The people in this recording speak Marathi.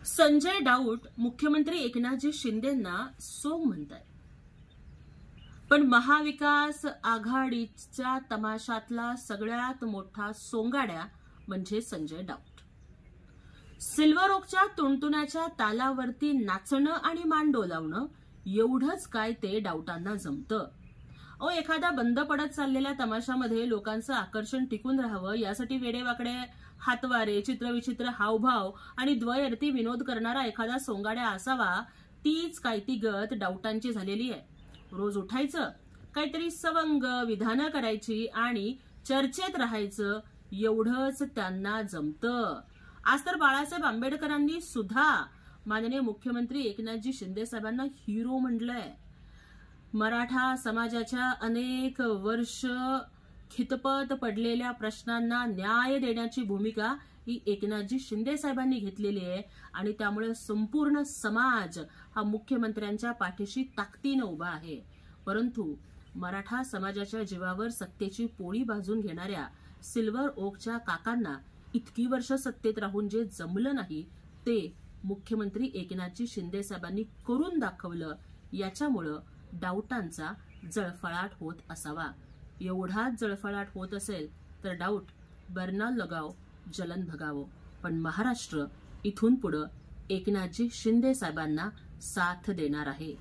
संजय राऊत मुख्यमंत्री एकनाथजी शिंदेंना सोंग म्हणताय, पण महाविकास आघाडीच्या तमाशातला सगळ्यात मोठा सोंगाड्या म्हणजे संजय राऊत। सिल्वर ओकच्या तुणतुण्याच्या तालावरती नाचणं आणि मान डोलावणं एवढंच काय ते राऊतांना जमतं। एखादा बंद पडत चाललेल्या तमाशामध्ये लोकांचं आकर्षण टिकून राहावं यासाठी वेडेवाकडे हातवारे, चित्रविचित्र हावभाव आणि द्वयर्थी विनोद करणारा एखादा सोंगाड्या असावा, तीच काय ती गत राऊतांची झालेली आहे। रोज उठायचं, काहीतरी सवंग विधानं करायची आणि चर्चेत राहायचं एवढंच त्यांना जमतं। आज तर बाळासाहेब आंबेडकरांनी सुद्धा माननीय मुख्यमंत्री एकनाथजी शिंदे साहेबांना हिरो म्हटलंय। मराठा समाजाच्या अनेक वर्ष खितपत पडलेल्या प्रश्नांना न्याय देण्याची भूमिका ही एकनाथजी शिंदे साहेबांनी घेतलेली आहे आणि त्यामुळे संपूर्ण समाज हा मुख्यमंत्र्यांच्या पाठीशी ताकदीने उभा आहे। परंतु मराठा समाजाच्या जीवावर सत्तेची पोळी भाजून घेणाऱ्या सिल्वर ओकच्या काकांना इतकी वर्ष सत्तेत राहून जे जमलं नाही ते मुख्यमंत्री एकनाथजी शिंदे साहेबांनी करून दाखवलं। याच्यामुळे राऊतांचा जळफळाट होत असावा। एवढाच जळफळाट होत असेल तर राऊत बरना लगाव जलन भगावो, पण महाराष्ट्र इथून पुढे एकनाथजी शिंदे साहेबांना साथ देणार आहे।